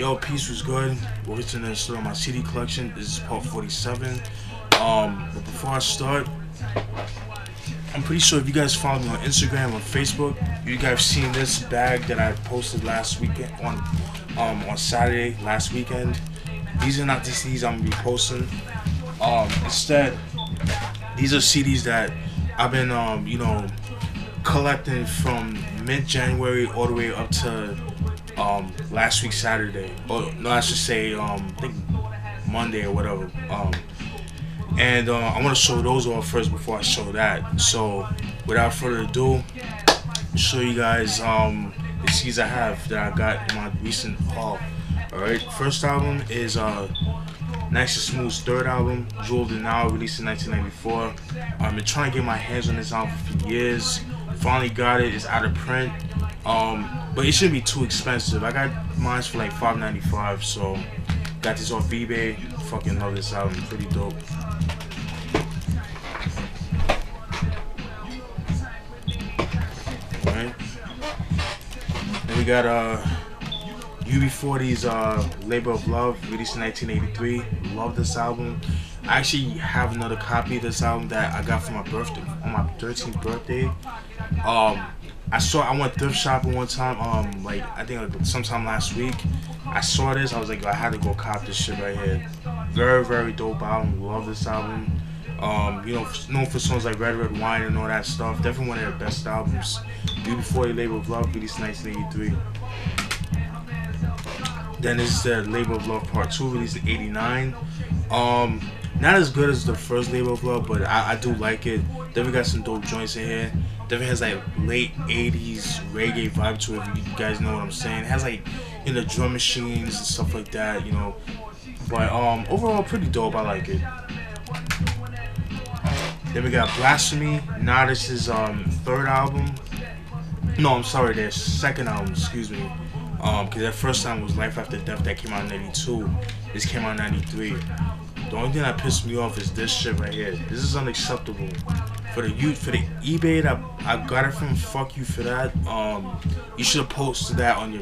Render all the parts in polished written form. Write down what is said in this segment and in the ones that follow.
Yo, peace was good. Welcome to the store of my CD collection. This is part 47. But before I start, I'm pretty sure if you guys follow me on Instagram or Facebook, you guys seen this bag that I posted last weekend on Saturday last weekend. These are not the CDs I'm gonna be posting. Instead, these are CDs that I've been collecting from mid-January all the way up to last week Saturday, or no, I should say I think Monday or whatever. And I want to show those off first before I show that. So without further ado, I'll show you guys the CDs I have that I got in my recent haul. Alright, first album is Nice and Smooth's third album, Juvenile, released in 1994. I've been trying to get my hands on this album for years. Finally got it. It's out of print. But it shouldn't be too expensive. I got mine for like $5.95, so got this off eBay. Fucking love this album, pretty dope. Alright. Then we got UB40's Labor of Love, released in 1983. Love this album. I actually have another copy of this album that I got for my birthday, on my 13th birthday. I went thrift shopping one time, like I think like sometime last week. I saw this, I was like, I had to go cop this shit right here. Very, very dope album. Love this album. Known for songs like Red Red Wine and all that stuff. Definitely one of their best albums. UB40 Labor of Love, released in 1983. Then this is the Labor of Love Part 2, released in 89. Not as good as the first Labor of Love, but I do like it. Definitely got some dope joints in here. Definitely has like late 80s reggae vibe to it, if you guys know what I'm saying. It has like, drum machines and stuff like that, But overall pretty dope, I like it. Then we got Blasphemy, Natas' third album. No, I'm sorry, their second album, excuse me. Because their first album was Life After Death, that came out in 92. This came out in 93. The only thing that pissed me off is this shit right here. This is unacceptable. For the eBay that I got it from, fuck you for that. You should have posted that on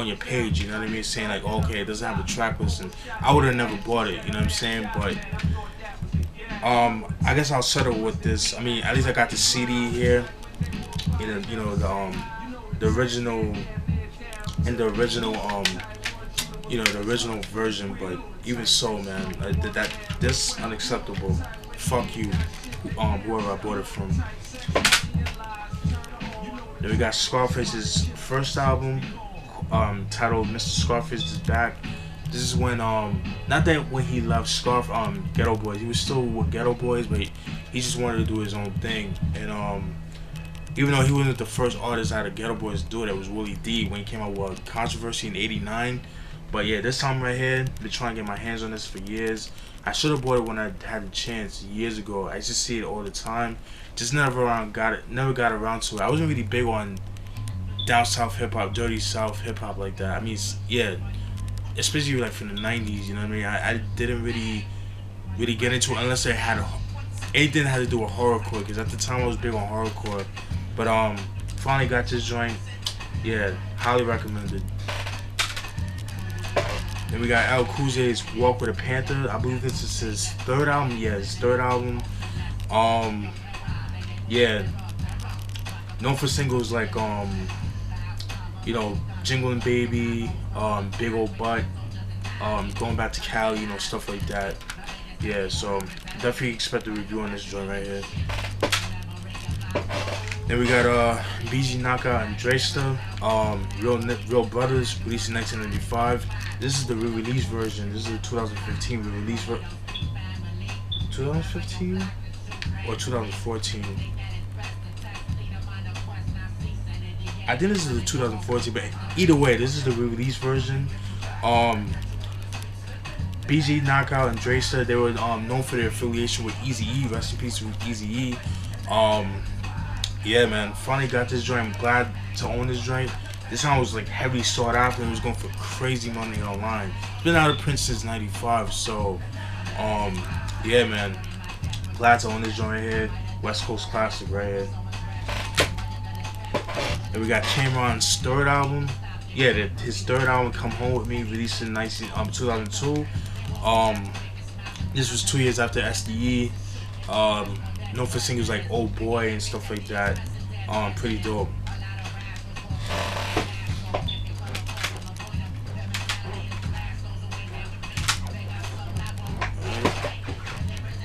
your page, you know what I mean? Saying like, okay, it doesn't have a track list, and I would have never bought it, you know what I'm saying? But I guess I'll settle with this. I mean, at least I got the CD here. The original the original version, but even so, man, this unacceptable. Fuck you, whoever I bought it from. Then we got Scarface's first album, titled Mr Scarface Is Back. This is when not that when he left Ghetto Boys, he was still with Ghetto Boys, but he just wanted to do his own thing. And even though he wasn't the first artist out of Ghetto Boys to do it, it was Willie D when he came out with Controversy in '89. But yeah, this time right here, been trying to get my hands on this for years. I should have bought it when I had the chance years ago. I just see it all the time. Just never got around to it. I wasn't really big on down south hip hop, dirty south hip hop like that. I mean, yeah, especially like from the '90s. You know what I mean? I didn't really get into it unless it had anything that had to do with horrorcore. Because at the time I was big on horrorcore. But finally got this joint. Yeah, highly recommended. Then we got L. Cool J's Walk with a Panther. I believe this is his third album. Yeah, his third album. Yeah, known for singles like Jingling Baby, Big Old Butt, Going Back to Cali, stuff like that. Yeah, so definitely expect a review on this joint right here. Then we got BG Knocc and Dresta, Real Brothas, released in 1995. This is the re-release version. This is the 2015 re-release version. 2015 or 2014? I think this is the 2014, but either way, this is the re-release version. BG Knocc and Dresta, they were known for their affiliation with Eazy-E. Rest in peace with Eazy-E. Yeah, man, finally got this joint. I'm glad to own this joint. This song was like heavily sought after and it was going for crazy money online. It's been out of print since '95, so yeah, man, glad to own this joint right here. West Coast classic right here. And we got Cameron's third album, yeah, his third album, Come Home With Me, released in 2002. Um, this was 2 years after SDE. Known for singles like Oh Boy and stuff like that. Pretty dope.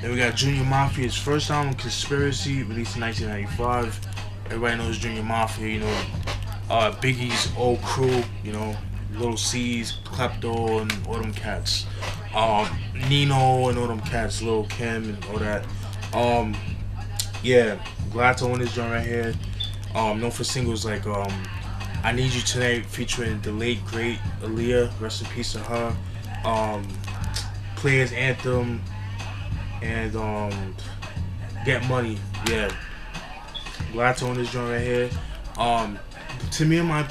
Then we got Junior Mafia's first album, Conspiracy, released in 1995. Everybody knows Junior Mafia, you know, Biggie's old crew, you know, Little C's, Klepto, and all them cats. Nino and all them cats, Lil Kim and all that. Yeah, glad to own this joint right here. Known for singles like I Need You Tonight, featuring the late great Aaliyah, rest in peace to her. Players Anthem and Get Money. Yeah, glad to own this joint right here. To me, in my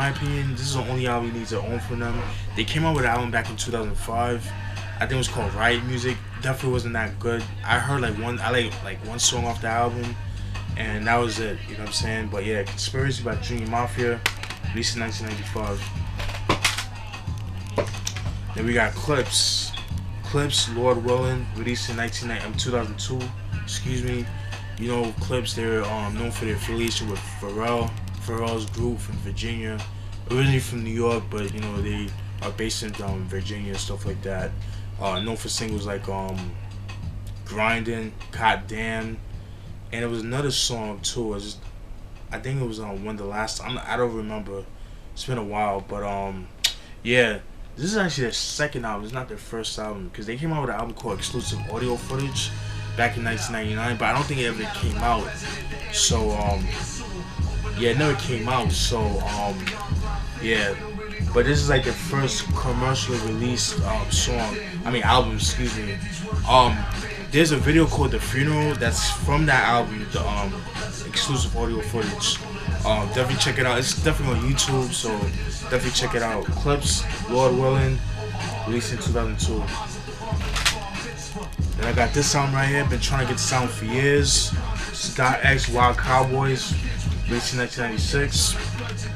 opinion, this is the only album you need to own from them. They came out with an album back in 2005. I think it was called Riot Music. Definitely wasn't that good. I heard like one song off the album, and that was it. You know what I'm saying? But yeah, Conspiracy by Junior Mafia, released in 1995. Then we got Clipse, Lord Willin, released in 2002. Excuse me. You know, Clipse, they're known for their affiliation with Pharrell's group from Virginia, originally from New York, but you know they are based in Virginia, stuff like that. Known for singles like Grindin', Goddamn, and it was another song too. I think it was one of the last. I don't remember. It's been a while, but yeah, this is actually their second album. It's not their first album because they came out with an album called Exclusive Audio Footage back in 1999, but I don't think it ever came out. So yeah, it never came out. So yeah, but this is like the first commercially released album, excuse me. There's a video called The Funeral that's from that album, the Exclusive Audio Footage. Definitely check it out. It's definitely on YouTube, so definitely check it out. Clipse, Lord Willin, released in 2002. Then I got this album right here. Been trying to get this album for years. Sadat X Wild Cowboys, released in 1996.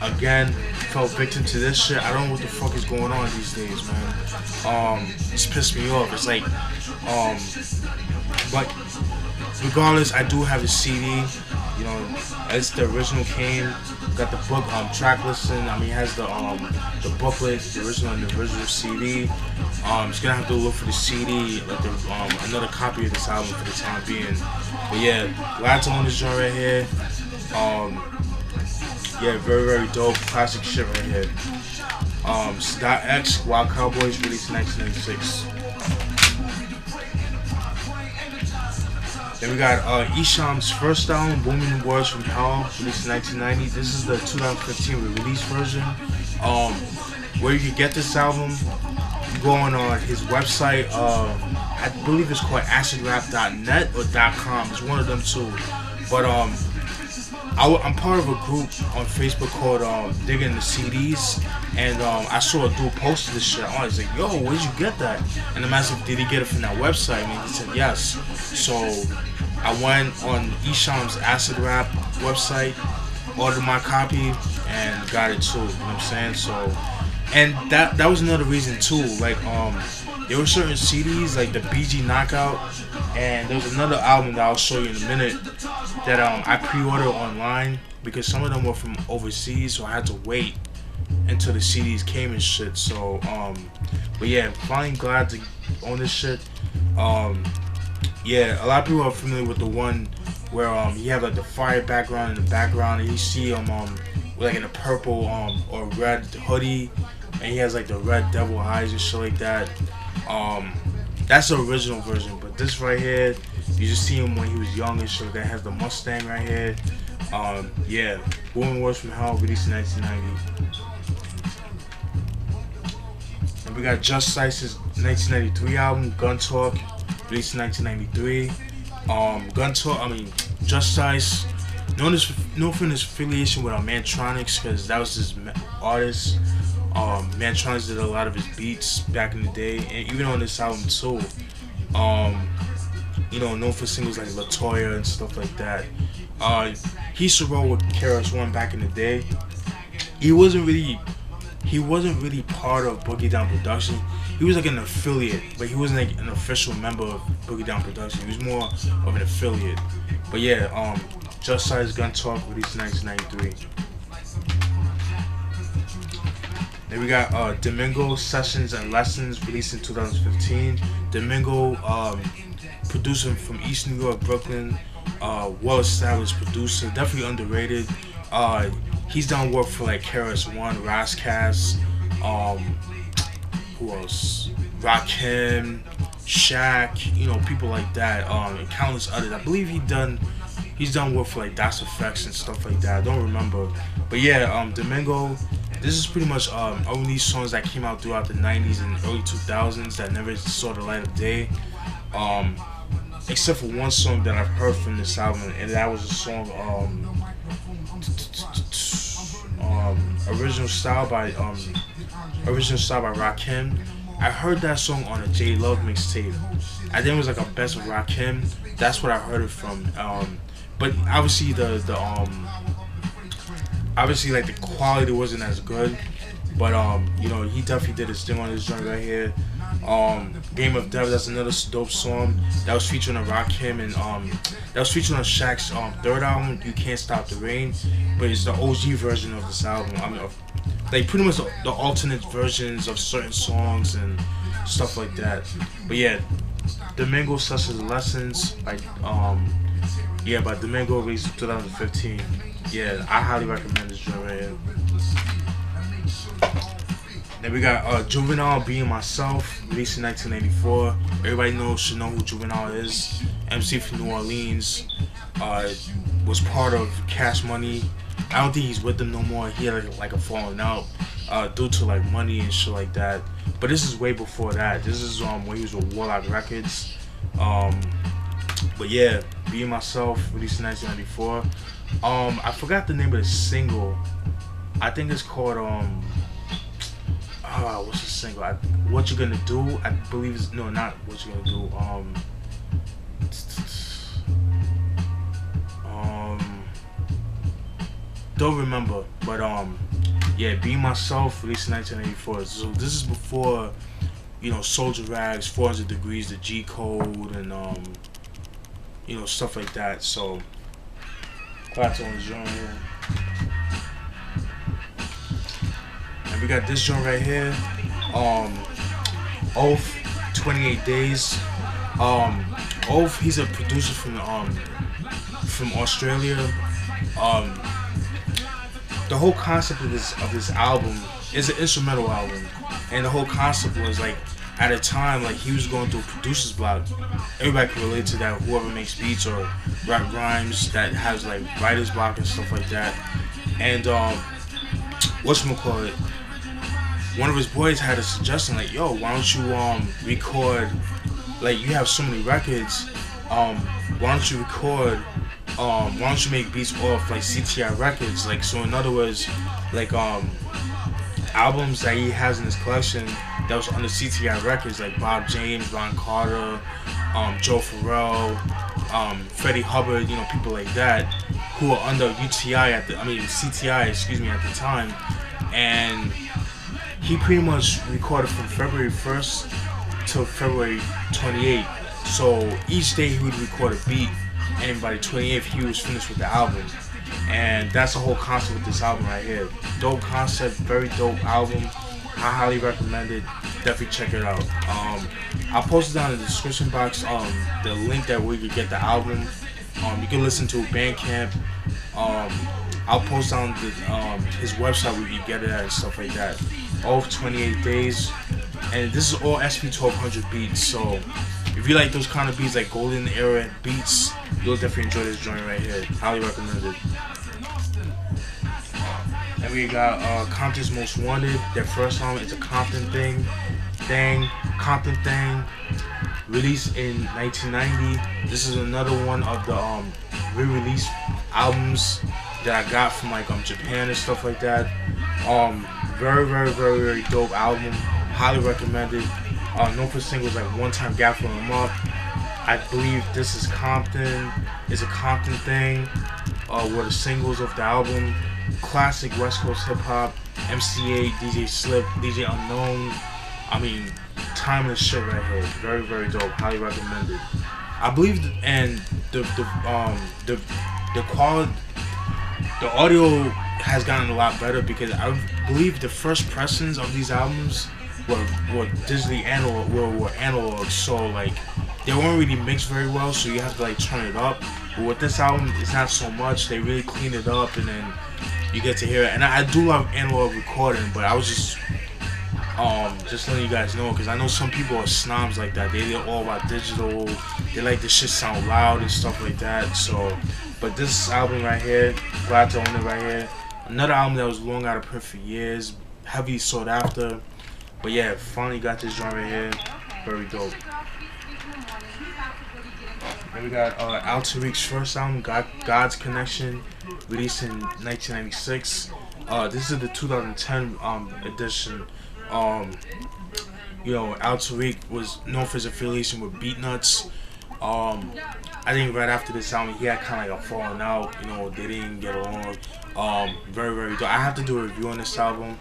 Again, fell victim to this shit. I don't know what the fuck is going on these days, man. It's pissed me off. It's like, but regardless, I do have the CD. You know, it's the original came. Got the book, track listing. I mean, it has the booklet, the original and the original CD. Just gonna have to look for the CD, like another copy of this album for the time being. But yeah, glad to own this joint right here. Yeah, very, very dope, classic shit right here. Sadat X Wild Cowboys, released in 1996. Then we got Esham's first album, Boomin' Words from Hell, released in 1990. This is the 2015 release version. Where you can get this album, you go on his website. I believe it's called acidrap.net or .com. It's one of them two. But I'm part of a group on Facebook called Digging the CDs, and I saw a dude post this shit. I was like, yo, where'd you get that? And I'm asking, did he get it from that website? And he said yes. So I went on Esham's Acid Rap website, ordered my copy, and got it too. You know what I'm saying? So, and that was another reason too. Like there were certain CDs like the BG Knockout, and there was another album that I'll show you in a minute that I pre-ordered online because some of them were from overseas, so I had to wait until the CDs came and shit. So but yeah, finally glad to own this shit. Yeah, a lot of people are familiar with the one where he had like the fire background in the background, and you see him like in a purple or red hoodie, and he has like the red devil eyes and shit like that. That's the original version, but this right here, you just see him when he was young and shit. That has the Mustang right here. Yeah, Boomin' Words from Hell, released in 1990. And we got Justice's 1993 album, Gun Talk, released in 1993. Justice, known for his affiliation with Mantronics, because that was his artist. Mantronics did a lot of his beats back in the day, and even on this album too. You know, known for singles like Latoya and stuff like that. He used to roll with KRS-One back in the day. He wasn't really he wasn't really part of Boogie Down Production. He was like an affiliate, but he wasn't like an official member of Boogie Down Production. He was more of an affiliate. But yeah, Just Size Gun Talk released in 1993. Then we got Domingo Sessions and Lessons released in 2015. Domingo, producer from East New York, Brooklyn, well-established producer, definitely underrated. He's done work for like KRS-One, Razzcast, who else? Rakim, Shaq, you know, people like that, and countless others. I believe he's done work for like Das Effects and stuff like that. I don't remember, but yeah, Domingo. This is pretty much only songs that came out throughout the 90s and early 2000s that never saw the light of day, except for one song that I've heard from this album, and that was a song Original Style by Rakim. I heard that song on a J Love mixtape. I think it was like a best of Rakim. That's what I heard it from. But obviously obviously like the quality wasn't as good. But you know, he definitely did his thing on this joint right here. Game of Death, that's another dope song that was featured on Rakim, and that was featured on Shaq's third album, You Can't Stop the Rain. But it's the OG version of this album. I mean, like pretty much the alternate versions of certain songs and stuff like that. But yeah, Domingo Such as Lessons by by Domingo, released in 2015. Yeah, I highly recommend this joint right here. Then we got Juvenile, Being Myself, released in 1984. Everybody should know who Juvenile is. MC from New Orleans, was part of Cash Money. I don't think he's with them no more. He had like a falling out due to like money and shit like that. But this is way before that. This is when he was with Warlock Records. But yeah, Being Myself, released in 1994. I forgot the name of the single. I think it's called what's the single? What You Gonna Do? I believe it's not What You Gonna Do. Don't remember, but yeah, Be Myself, released in 1984. So this is before, you know, Soldier Rags, 400 Degrees, the G Code, and you know, stuff like that. So class on the joint here. And we got this joint right here, Oath, 28 Days. Oath, he's a producer from Australia. The whole concept of this album is an instrumental album, and the whole concept was like, at a time, like, he was going through a producer's block. Everybody can relate to that, whoever makes beats or rap rhymes that has like writer's block and stuff like that. And whatchamacallit, one of his boys had a suggestion like, yo, why don't you record, like, you have so many records, why don't you record, why don't you make beats off like CTI records? Like, so in other words, like albums that he has in his collection that was under CTI records, like Bob James, Ron Carter, Joe Farrell, Freddie Hubbard, you know, people like that, who were under CTI at the time. And he pretty much recorded from February 1st to February 28th. So each day he would record a beat, and by the 28th he was finished with the album. And that's the whole concept of this album right here. Dope concept, very dope album. I highly recommend it. Definitely check it out. I'll post it down in the description box, the link that where you can get the album. You can listen to Bandcamp. I'll post down his website where you can get it at and stuff like that. All 28 days. And this is all SP1200 beats, so if you like those kind of beats, like golden era beats, you'll definitely enjoy this joint right here. Highly recommend it. And we got Compton's Most Wanted. Their first song is a Compton thing. Compton Thang, released in 1990. This is another one of the re-release albums that I got from like Japan and stuff like that. Very, very, very, very dope album. Highly recommended. Known for singles like One Time Gaffling Them Up. I believe This Is Compton is a Compton thing. Were the singles of the album. Classic West Coast hip hop. MCA, DJ Slip, DJ Unknown. I mean, timeless shit right here. Very, very dope. Highly recommended. I believe, and the quality, the audio has gotten a lot better because I believe the first pressings of these albums were digitally analog, were analog, so like they weren't really mixed very well, so you have to like turn it up. But with this album, it's not so much. They really clean it up, and then you get to hear it. And I do love analog recording, but I was just letting you guys know, because I know some people are snobs like that. They're all about digital. They like the shit sound loud and stuff like that. So, but this album right here, glad to own it right here. Another album that was long out of print for years, heavily sought after. But yeah, finally got this joint right here. Very dope. Then we got Tariq's first album, God's Connection, released in 1996. This is the 2010 edition. You know, Tariq was known for his affiliation with Beatnuts. I think right after this album, he had kind of like a falling out. You know, they didn't get along. Very, very dope. I have to do a review on this album.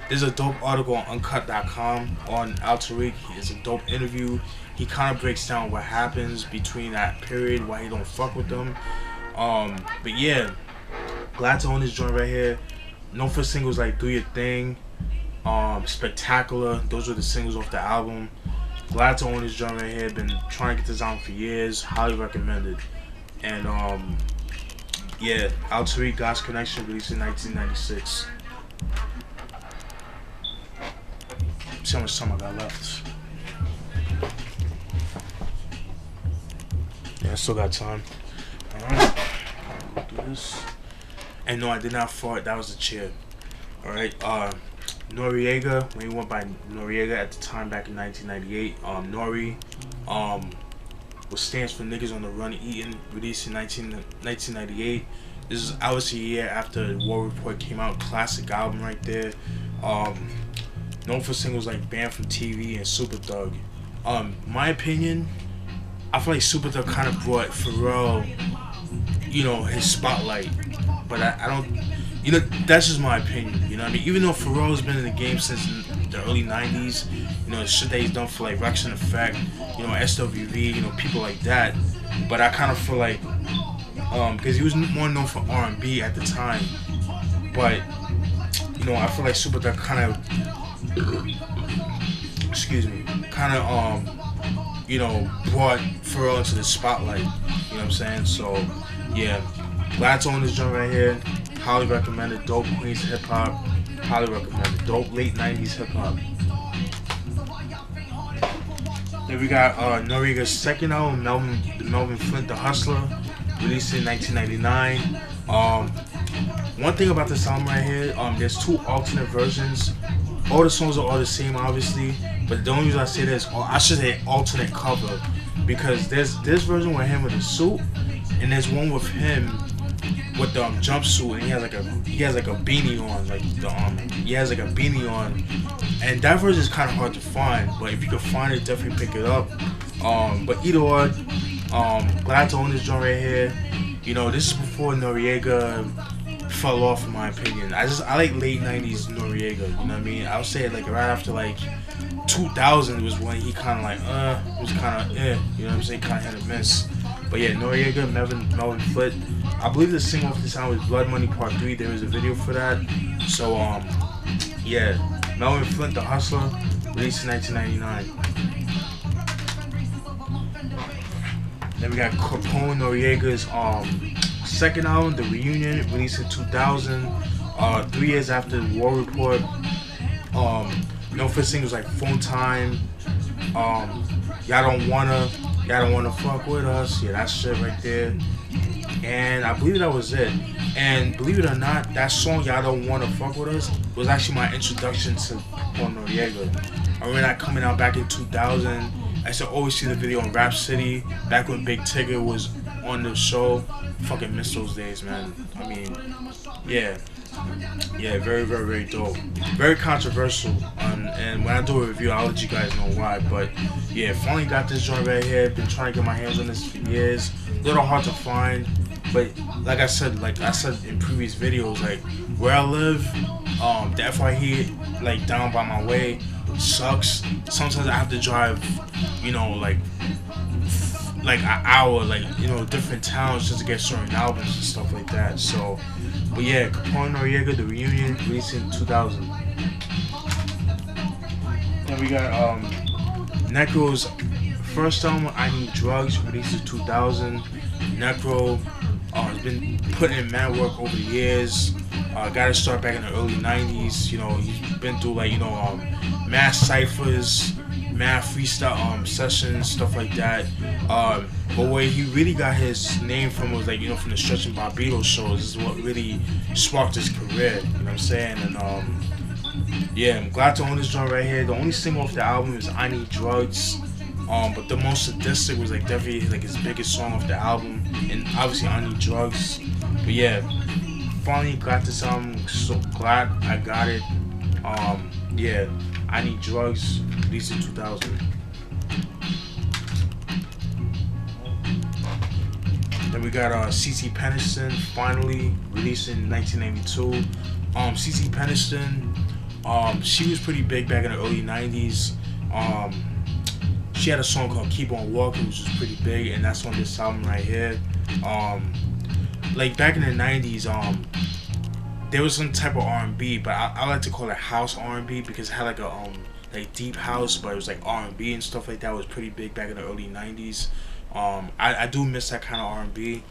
There's a dope article on Uncut.com on Tariq. It's a dope interview. He kind of breaks down what happens between that period, why he don't fuck with them. But yeah, glad to own this joint right here. Known for singles like Do Your Thing, Spectacular. Those were the singles off the album. Glad to own this joint right here. Been trying to get this album for years. Highly recommended. And yeah, Tariq, God's Connection, released in 1996. See how much time I got left. Yeah, I still got time. Alright, I'll do this. And no, I did not fart. That was a chair. Alright, Noriega, when he went by Noriega at the time back in 1998. N.O.R.E, which stands for Niggas on the Run Eating, released in 1998. This is obviously a year after the War Report came out. Classic album right there. Known for singles like Banned from TV and Super Thug. My opinion, I feel like Super Thug kind of brought Pharrell, you know, his spotlight. But I don't, you know, that's just my opinion, you know what I mean? Even though Pharrell's been in the game since the early 90s, you know, the shit that he's done for like Rex and Effect, you know, SWV, you know, people like that. But I kind of feel like, because he was more known for R&B at the time. But, you know, I feel like Super Thug kind of, you know, brought Pharrell into the spotlight. You know what I'm saying? So, yeah, glad to own this joint right here. Highly recommended. Dope Queens hip hop. Highly recommended. Dope late 90s hip hop. Then we got Noriega's second album, Melvin, Flynt, The Hustler, released in 1999. One thing about this album right here, there's two alternate versions. All the songs are all the same, obviously, but the only reason I say that is, I should say alternate cover, because there's this version with him with a suit, and there's one with him with the jumpsuit, and he has like a beanie on, like he has like a beanie on, and that version is kind of hard to find, but if you can find it, definitely pick it up. But either or, glad to own this joint right here. You know, this is before Noriega fell off, in my opinion. I like late 90s Noriega, you know what I mean? I would say like right after like 2000 was when he kind of like it was kind of you know what I'm saying, kind of hit or miss. But yeah, Noriega, Melvin, Flynt. I believe the single off this album was Blood Money Part 3. There was a video for that. So yeah, Melvin, Flynt, The Hustler, released in 1999. Then we got Capone-N-Noreaga's second album, The Reunion, released in 2000, 3 years after the War Report. Known for singles like Phone Time, Y'all Don't Wanna Fuck With Us, yeah, that shit right there. And I believe that was it. And believe it or not, that song Y'all Don't Wanna Fuck With Us was actually my introduction to Capone-N-Noreaga. I remember that coming out back in 2000. I used to always see the video on Rap City, back when Big Tigger was on the show. Fucking miss those days, man. I mean, yeah, very, very, very dope. Very controversial, and when I do a review, I'll let you guys know why. But yeah, finally got this joint right here. Been trying to get my hands on this for years. A little hard to find, but like I said in previous videos, like where I live, The F.I.A like down by my way sucks. Sometimes I have to drive, you know, like an hour, like, you know, different towns just to get certain albums and stuff like that. So, but yeah, Capone-N-Noreaga, the reunion, released in 2000. Then we got Necro's first album, I Need Drugs, released in 2000. Necro has been putting in mad work over the years. Got to start back in the early 90s. You know, he's been through like, you know, mass ciphers, mad freestyle sessions, stuff like that. But where he really got his name from was like, you know, from the Stretch and Bobbito shows. This is what really sparked his career. You know what I'm saying? And yeah, I'm glad to own this joint right here. The only single off the album is I Need Drugs. But the most sadistic was like definitely like his biggest song off the album, and obviously I Need Drugs. But yeah, finally got this album. So glad I got it. Yeah, I Need Drugs, released in 2000. Then we got C.C. Peniston, finally released in 1992. C.C. Peniston, she was pretty big back in the early 90s. She had a song called Keep On Walking, which was pretty big, and that's on this album right here. Like back in the 90s, there was some type of R&B, but I like to call it house R&B because it had like a like deep house, but it was like R&B and stuff like that. It was pretty big back in the early 90s. I do miss that kind of R&B,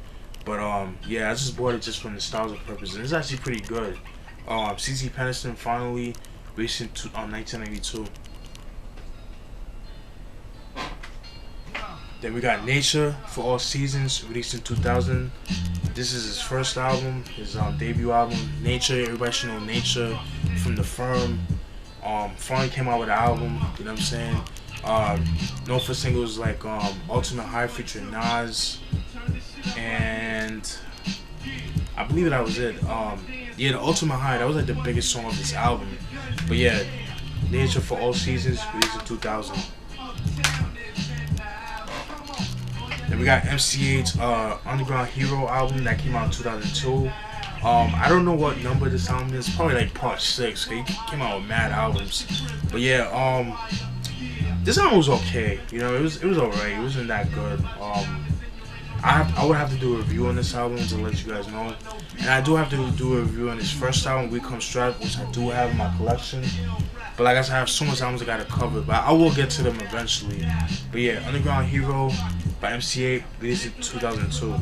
but yeah, I just bought it just for nostalgia purposes. It's actually pretty good. C.C. Peniston finally released in 1992. Then we got Nature for All Seasons, released in 2000. This is his first album, his debut album. Nature, everybody should know Nature from The Firm. Finally came out with an album, you know what I'm saying? Known for singles like Ultimate High featuring Nas, and I believe that was it. Yeah, the Ultimate High, that was like the biggest song of this album. But yeah, Nature for All Seasons, released in 2000. Then we got MC8's Underground Hero album that came out in 2002. I don't know what number this album is. Probably like part 6. He came out with mad albums. But yeah, this album was okay. You know, it was alright. It wasn't that good. I would have to do a review on this album to let you guys know. And I do have to do a review on his first album, We Come Strapped, which I do have in my collection. But like I said, I have so much albums I gotta cover, but I will get to them eventually. But yeah, Underground Hero by MC8, released in 2002.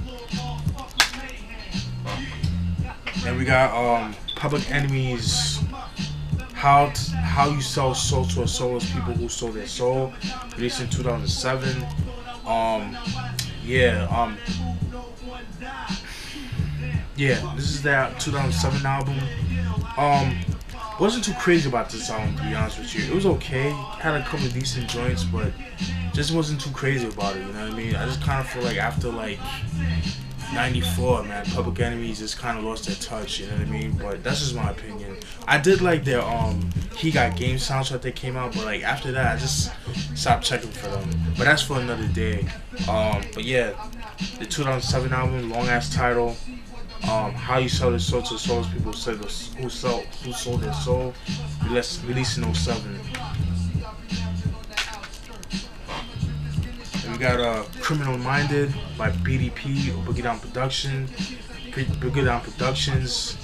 Then we got Public Enemy's How You Sell Soul to a Soulless People Who Sold Their Soul, released in 2007. Yeah, this is that 2007 album. Wasn't too crazy about this album, to be honest with you. It was okay, had a couple of decent joints, but just wasn't too crazy about it, you know what I mean? I just kind of feel like after like 94, man, Public Enemies just kind of lost their touch, you know what I mean? But that's just my opinion. I did like their He Got Game soundtrack that came out, but like after that I just stopped checking for them. But that's for another day. But yeah, the 2007 album, long ass title. How You Sell Their Soul to Souls People Who Sold Their Soul, released in 07. And we got Criminal Minded by BDP or Boogie Down Productions.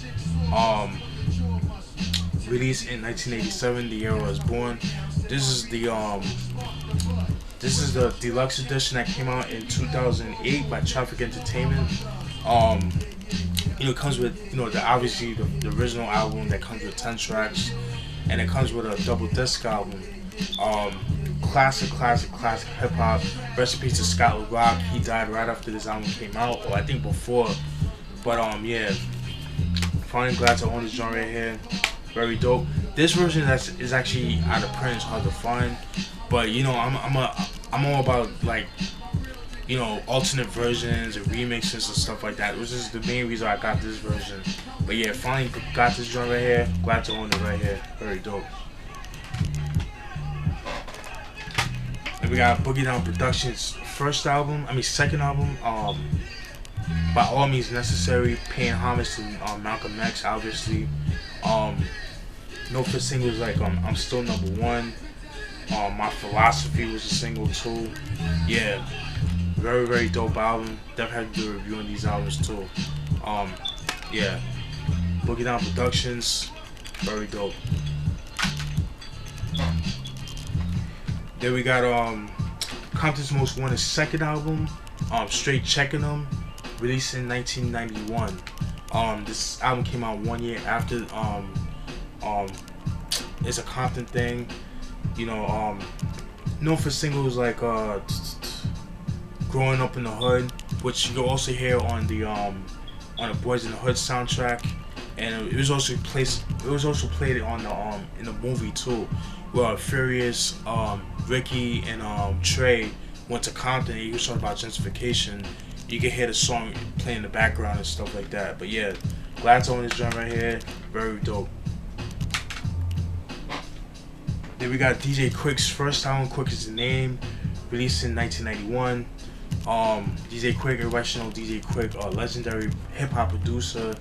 Released in 1987, the year I was born. This is the deluxe edition that came out in 2008 by Traffic Entertainment. You know, it comes with, you know, obviously the original album that comes with 10 tracks, and it comes with a double disc album. Classic hip hop. Rest in peace to Scott Rock. He died right after this album came out, or I think before. But yeah, finally glad to own this joint right here. Very dope. This version is actually out of print. It's hard to find, but you know, I'm all about like, you know, alternate versions and remixes and stuff like that, which is the main reason I got this version. But yeah, finally got this joint right here. Glad to own it right here. Very dope. And we got Boogie Down Productions' second album, By All Means Necessary, paying homage to Malcolm X, obviously. No for singles like I'm Still Number One. My Philosophy was a single too. Yeah, very dope album. Definitely have to do a review on these albums too. Yeah, Boogie Down Productions, very dope. Then we got Compton's Most Wanted second album, Straight Checking Them, released in 1991. This album came out 1 year after it's a Compton thing. You know, known for singles like Growing Up in the Hood, which you can also hear on the Boys in the Hood soundtrack, and it was also played on the in the movie too, where Furious, Ricky and Trey went to Compton and he was talking about gentrification. You can hear the song playing in the background and stuff like that. But yeah, glad to own this joint right here, very dope. Then we got DJ Quik's first album, Quik Is the Name, released in 1991. DJ Quik, everybody should know DJ Quik, legendary hip hop producer,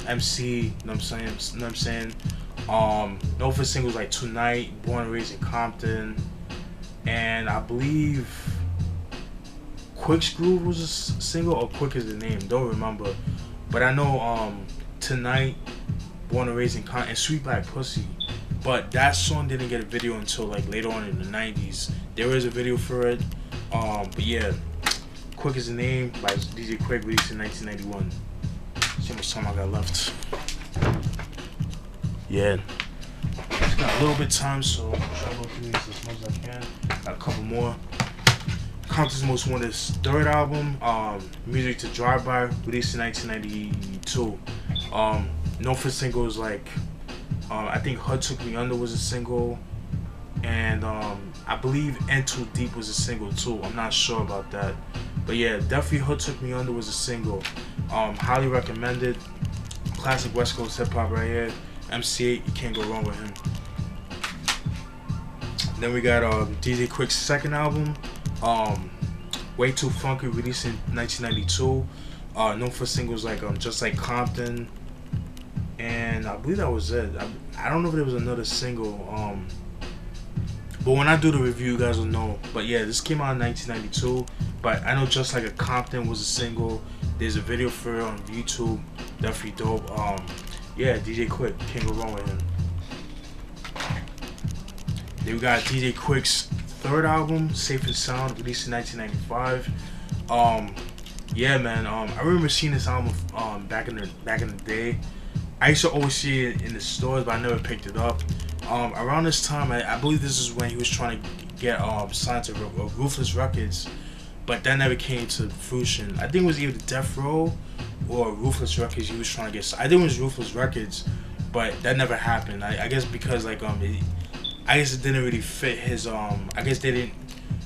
MC, you know what I'm saying? Known for singles like Tonight, Born and Raised in Compton, and I believe Quik's Groove was a single, or Quik Is the Name, don't remember. But I know Tonight, Born and Raised in Compton, and Sweet Black Pussy. But that song didn't get a video until like later on in the 90s. There is a video for it. But yeah, Quik Is the Name by DJ Quik, released in 1991. See how much time I got left. Yeah, just got a little bit of time, so I'll try to go through these as much as I can. Got a couple more. Compton's Most Wanted third album, Music to Drive By, released in 1992. Known for singles like I think Hood Took Me Under was a single, and I believe N Too Deep was a single too. I'm not sure about that, but yeah, definitely Hood Took Me Under was a single. Highly recommended. Classic West Coast hip hop right here. MC8, you can't go wrong with him. Then we got DJ Quik's second album, Way Too Funky, released in 1992. Known for singles like Just Like Compton, and I believe that was it. I don't know if there was another single, but when I do the review, you guys will know. But yeah, this came out in 1992. But I know Just Like a Compton was a single. There's a video for it on YouTube. Definitely dope. Yeah, DJ Quik, can't go wrong with him. Then we got DJ Quik's third album, Safe and Sound, released in 1995. Yeah, man. I remember seeing this album back in the day. I used to always see it in the stores, but I never picked it up. Around this time, I believe this is when he was trying to get signed to Ruthless Records, but that never came to fruition. I think it was either Death Row or Ruthless Records he was trying to get. I think it was Ruthless Records, but that never happened. I guess because like I guess it didn't really fit his I guess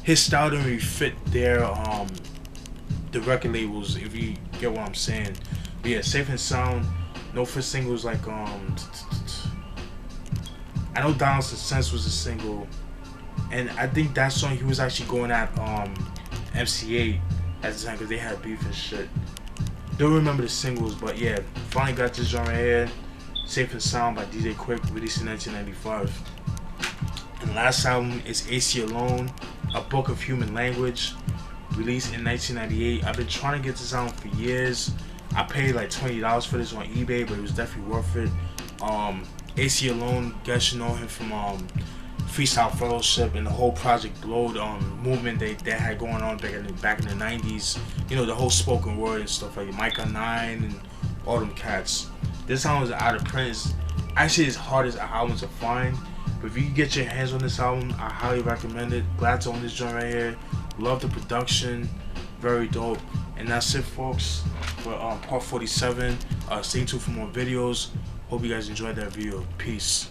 his style didn't really fit their the record labels, if you get what I'm saying. But yeah, Safe and Sound. No for singles like I know Dollars and Cents was a single, and I think that song he was actually going at MC8 at the time because they had beef and shit. Don't remember the singles, but yeah, finally got this genre here. Safe and Sound by DJ Quik, released in 1995. And the last album is AC Alone, A Book of Human Language, released in 1998. I've been trying to get this album for years. I paid like $20 for this on eBay, but it was definitely worth it. AC Alone, guess you know him from Freestyle Fellowship and the whole Project Blowed movement they had going on back in the 90s. You know, the whole spoken word and stuff like Micah 9 and all them cats. This album is out of print. It's actually as hard as album to find, but if you can get your hands on this album, I highly recommend it. Glad to own this joint right here. Love the production, very dope. And that's it, folks, for part 47. Stay tuned for more videos. Hope you guys enjoyed that video. Peace.